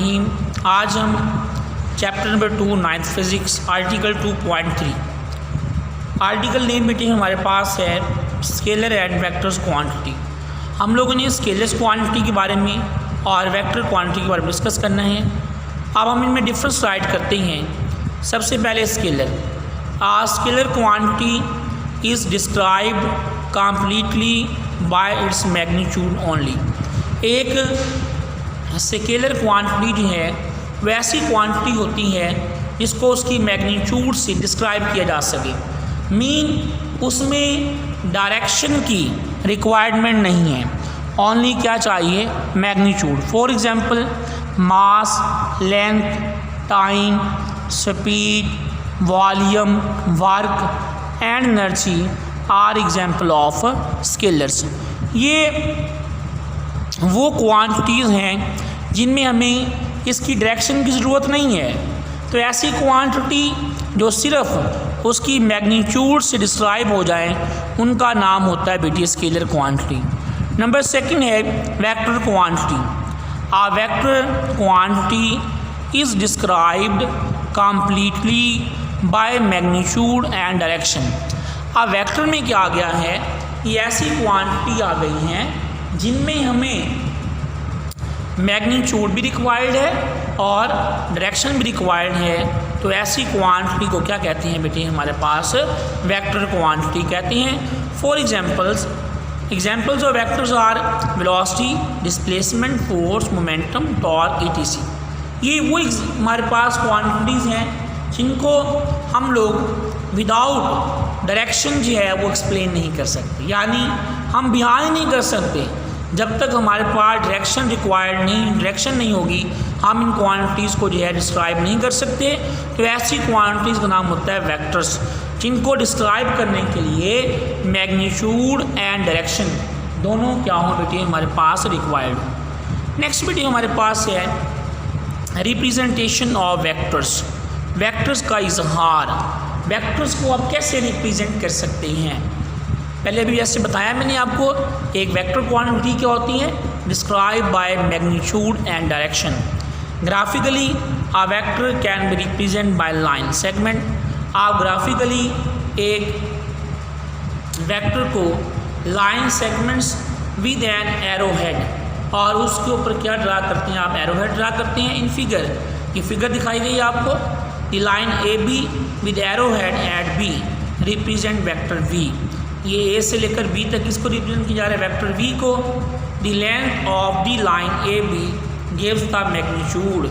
रहीम। आज हम chapter number 2 9th physics article 2.3 article name meeting हमारे पास है स्केलर एंड वेक्टर्स क्वांटिटी। हम लोगों ने स्केलर्स क्वांटिटी के बारे में और वेक्टर क्वांटिटी के बारे में डिस्कस करना है। अब हम इनमें डिफरेंस राइट करते हैं। सबसे पहले scalar quantity is described completely bye its magnitude only. एक स्केलर क्वांटिटी जो है वैसी क्वांटिटी होती है जिसको उसकी मैग्नीट्यूड से डिस्क्राइब किया जा सके। मीन उसमें डायरेक्शन की रिक्वायरमेंट नहीं है, ओनली क्या चाहिए, magnitude. For example mass, length, time, speed, volume, work and energy are example of scalars. ये वो क्वांटिटीज़ हैं जिनमें हमें इसकी डायरेक्शन की ज़रूरत नहीं है। तो ऐसी क्वांटिटी जो सिर्फ उसकी मैग्नीट्यूड से डिस्क्राइब हो जाए उनका नाम होता है बेटी स्केलर क्वांटिटी। नंबर सेकंड है vector quantity. A vector quantity is described completely by magnitude and direction. अब वेक्टर में क्या आ गया है कि ऐसी क्वांटिटी आ गई हैं जिनमें हमें मैग्नीट्यूड भी रिक्वायर्ड है और डायरेक्शन भी रिक्वायर्ड है। तो ऐसी क्वांटिटी को क्या कहते हैं बेटे, हमारे पास वेक्टर क्वांटिटी कहते हैं। For examples of vectors are velocity, displacement, force, momentum, torque, etc। ये वो हमारे पास क्वांटिटीज़ हैं जिनको हम लोग विदाउट डायरेक्शन जो है वो एक्सप्लेन नहीं कर सकते, यानी हम बयान नहीं कर सकते जब तक हमारे पास डायरेक्शन नहीं होगी हम इन क्वांटिटीज़ को जो है डिस्क्राइब नहीं कर सकते। तो ऐसी क्वांटिटीज़ का नाम होता है वेक्टर्स, जिनको डिस्क्राइब करने के लिए मैग्नीट्यूड एंड डायरेक्शन दोनों क्या हो बेटे हमारे पास रिक्वायर्ड। नेक्स्ट बेटे हमारे पास है रिप्रेजेंटेशन ऑफ वेक्टर्स। वेक्टर्स का इजहार, वेक्टर्स को आप कैसे रिप्रेजेंट कर सकते हैं। पहले भी जैसे बताया मैंने आपको, एक वेक्टर क्वांटिटी क्या होती है, describe by magnitude and direction. Graphically a vector can be represent by line segment. आप ग्राफिकली एक वेक्टर को line segments with an arrow head, और उसके ऊपर क्या ड्रा करते हैं आप, एरो हेड ड्रा करते हैं। इन फिगर, ये फिगर दिखाई गई आपको, the line A B with arrow head at B represent vector V. ये ए से लेकर बी तक इसको रिप्रेजेंट किया जा रहा है वेक्टर वी को। The length of the line A B gives the magnitude.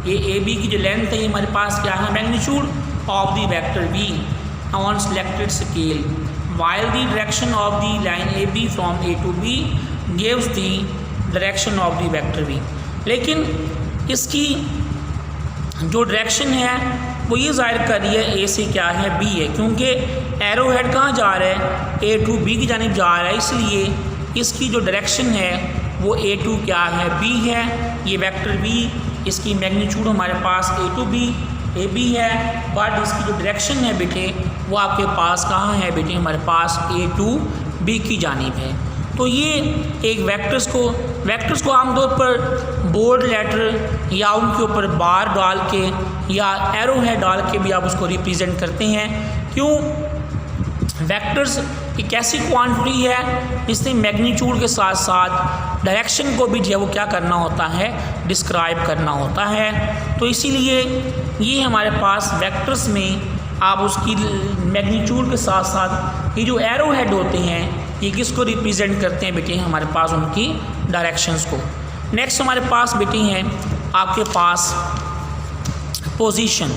ये ए बी की जो लेंथ है ये हमारे पास क्या है, magnitude of the vector V on selected scale, while the direction of the line AB from A to B gives the direction of the vector V। लेकिन इसकी जो डायरेक्शन है वो ये जाहिर कर रही है ए से क्या है, बी है, क्योंकि एरो हेड कहाँ जा रहा है, ए टू बी की जानिब जा रहा है, इसलिए इसकी जो डायरेक्शन है वो ए टू क्या है, बी है। ये वेक्टर बी, इसकी मैग्नीट्यूड हमारे पास ए टू बी ए बी है, बट इसकी जो डायरेक्शन है बेटे वो आपके पास कहाँ है बेटे, हमारे पास ए टू बी की जानिब है। तो ये एक वेक्टर्स को आमतौर पर बोल्ड लेटर या उनके ऊपर बार डाल के या एरो हेड डाल के भी आप उसको रिप्रेजेंट करते हैं। क्यों, वेक्टर्स एक ऐसी क्वांटिटी है जिसने मैग्नीट्यूड के साथ साथ डायरेक्शन को भी जो है वो क्या करना होता है, डिस्क्राइब करना होता है। तो इसीलिए ये हमारे पास वेक्टर्स में आप उसकी मैग्नीट्यूड के साथ साथ ये जो एरो हेड होते हैं ये किसको रिप्रेजेंट करते हैं बेटे, हमारे पास उनकी डायरेक्शंस को। नेक्स्ट हमारे पास बेटे हैं आपके पास position.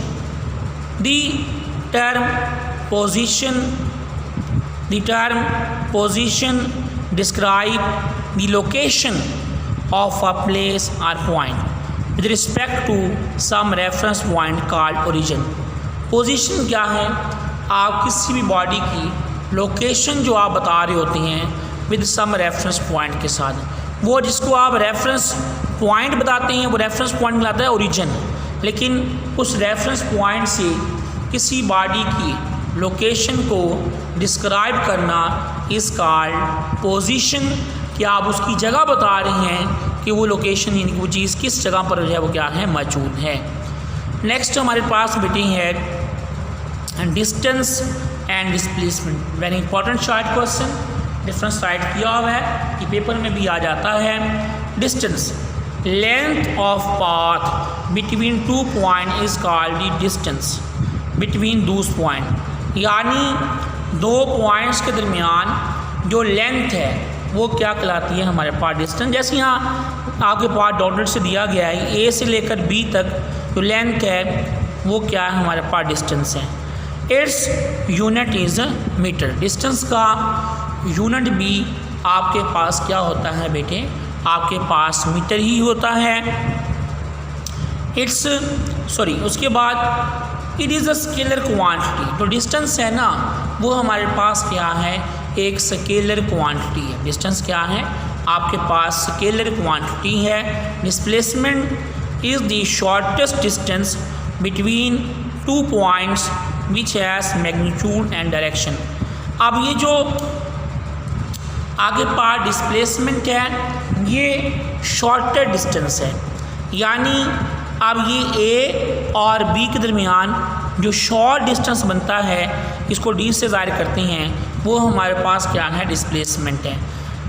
The term position describe the location of a place or point with respect to some reference point called origin. Position क्या है, आप किसी भी बॉडी की लोकेशन जो आप बता रहे होते हैं विद सम रेफरेंस पॉइंट के साथ, वो जिसको आप रेफरेंस पॉइंट बताते हैं वो रेफरेंस पॉइंट कहलाता है ओरिजिन। लेकिन उस रेफरेंस पॉइंट से किसी बॉडी की लोकेशन को डिस्क्राइब करना इस कॉल्ड पोजीशन, कि आप उसकी जगह बता रहे हैं कि वो लोकेशन यानी कि वो चीज़ किस जगह पर जो है वो क्या है मौजूद है। नेक्स्ट हमारे पास बेटे है distance and displacement. Very important short question, difference side किया हुआ है कि पेपर में भी आ जाता है। Distance, length of path between 2 point is called the distance between those point, यानी 2 पॉइंट्स के दरमियान जो लेंथ है वो क्या कहलाती है हमारे पास डिस्टेंस। जैसे यहाँ आपके पास डॉटेड से दिया गया है ए से लेकर बी तक जो लेंथ है वो क्या है हमारे पास डिस्टेंस है। Its unit is metre. Distance का यूनिट भी आपके पास क्या होता है बेटे, आपके पास मीटर ही होता है। उसके बाद it is a scalar quantity. तो डिस्टेंस है ना वो हमारे पास क्या है, एक स्केलर क्वांटिटी है। डिस्टेंस क्या है आपके पास, स्केलर क्वांटिटी है। Displacement is the shortest distance between 2 points which has magnitude and direction. अब ये जो आगे पार्ट डिस्प्लेसमेंट है ये शॉर्टर डिस्टेंस है, यानी अब ये ए और बी के दरमियान जो शॉर्ट डिस्टेंस बनता है इसको डी से ज़ाहिर करते हैं, वो हमारे पास क्या है डिस्प्लेसमेंट है।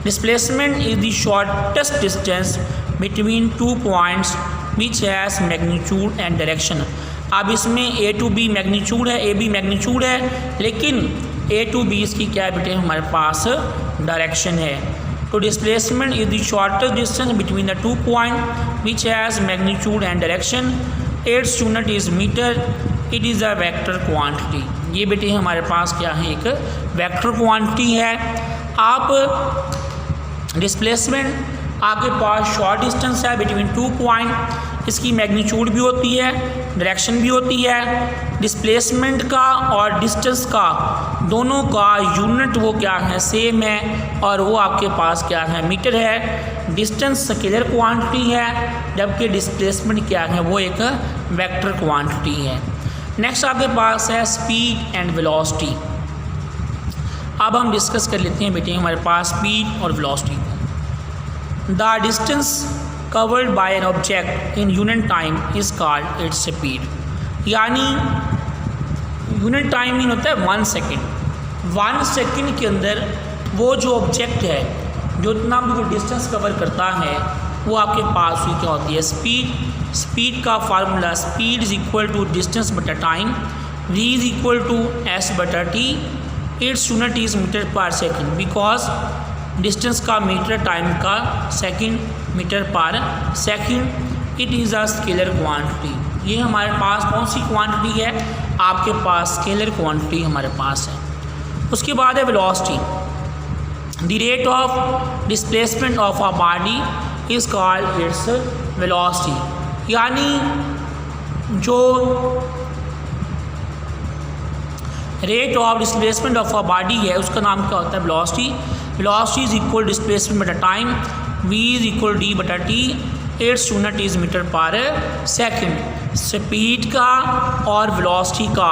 Displacement is the shortest distance between 2 points which has magnitude and direction. अब इसमें ए टू बी मैग्नीट्यूड है, ए बी मैग्नीट्यूड है, लेकिन ए टू बी इसकी क्या बेटे हमारे पास डायरेक्शन है। तो displacement is the shortest distance between the 2 point which has magnitude and direction. Its unit is metre. It is a vector quantity. ये बेटे हमारे पास क्या है, एक वेक्टर क्वांटिटी है। आप डिस्प्लेसमेंट आपके पास शॉर्ट डिस्टेंस है बिटवीन 2 पॉइंट, इसकी मैग्नीट्यूड भी होती है, डायरेक्शन भी होती है। डिस्प्लेसमेंट का और डिस्टेंस का दोनों का यूनिट वो क्या है सेम है, और वो आपके पास क्या है मीटर है। डिस्टेंस स्केलर क्वांटिटी है, जबकि डिस्प्लेसमेंट क्या है वो एक वेक्टर क्वांटिटी है। नेक्स्ट आपके पास है स्पीड एंड वेलोसिटी। अब हम डिस्कस कर लेते हैं बेटे हमारे पास स्पीड और velocity. The distance covered by an object in unit time is called its speed। यानी यूनिट टाइम मीन होता है 1 सेकेंड। 1 सेकेंड के अंदर वो जो ऑब्जेक्ट है जो इतना भी डिस्टेंस कवर करता है वो आपके पास ही क्या होती है स्पीड। स्पीड का formula speed is equal to distance बटा time, v is equal to s बटा t। Its unit is metre per second, because distance का मीटर, टाइम का second, metre per second. It is a scalar quantity. ये हमारे पास कौन सी quantity है, आपके पास scalar quantity हमारे पास है। उसके बाद है velocity. The rate of displacement of a body is called its velocity. यानी जो rate of displacement of a body है उसका नाम क्या होता है velocity. Velocity is equal displacement बटा time, v is equal D बटा T. Its unit is metre per second. Speed का और वेलोसिटी का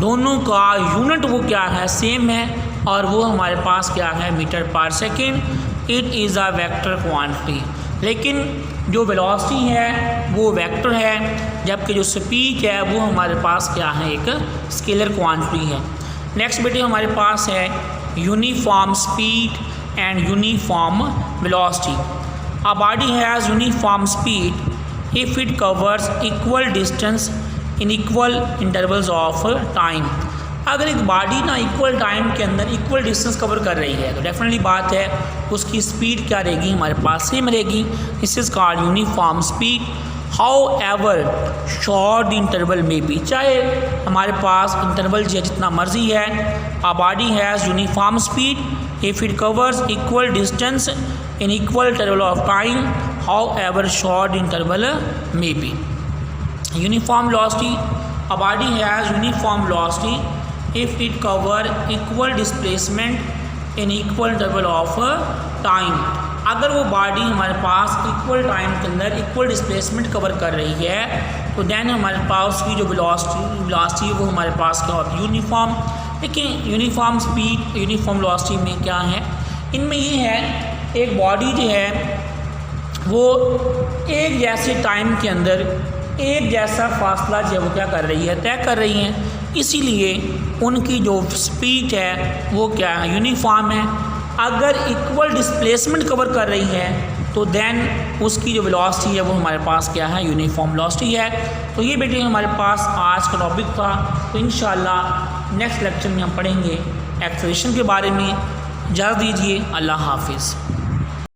दोनों का यूनिट वो क्या है सेम है, और वो हमारे पास क्या है metre per second. It is a vector quantity. लेकिन जो वेलोसिटी है वो वेक्टर है, जबकि जो स्पीड है वो हमारे पास क्या है एक स्केलर क्वांटिटी है। नेक्स्ट बेटे हमारे पास है uniform speed and uniform velocity. A body has uniform speed if it covers equal distance in equal intervals of time. अगर एक बॉडी ना इक्वल टाइम के अंदर इक्वल डिस्टेंस कवर कर रही है तो डेफिनेटली बात है उसकी स्पीड क्या रहेगी हमारे पास सेम रहेगी। This is called uniform speed. How ever short interval में भी, चाहे हमारे पास इंटरवल जितना मर्जी है, a body has uniform speed if it covers equal distance in equal interval of time, however short interval may be. Uniform velocity, a body has uniform velocity if it cover equal displacement in equal interval of time। अगर वो body हमारे पास equal time के अंदर equal displacement cover कर रही है तो then हमारे पास उसकी जो वेलोसिटी वो हमारे पास क्या होती है यूनिफॉर्म। लेकिन यूनिफॉर्म स्पीड यूनिफॉर्म वेलोसिटी में क्या है, इनमें ये है एक बॉडी जो है वो एक जैसे टाइम के अंदर एक जैसा फासला जो है वो क्या कर रही है, तय कर रही हैं। इसीलिए उनकी जो स्पीड है वो क्या है, यूनिफॉर्म है। अगर इक्वल डिस्प्लेसमेंट कवर कर रही है तो देन उसकी जो वेलोसिटी है वो हमारे पास क्या है, यूनिफॉर्म वेलोसिटी है। तो ये बेटे हमारे पास आज का टॉपिक था। तो इंशाल्लाह नेक्स्ट लेक्चर में हम पढ़ेंगे एक्सेलरेशन के बारे में। इजाज़त दीजिए, अल्लाह हाफिज़।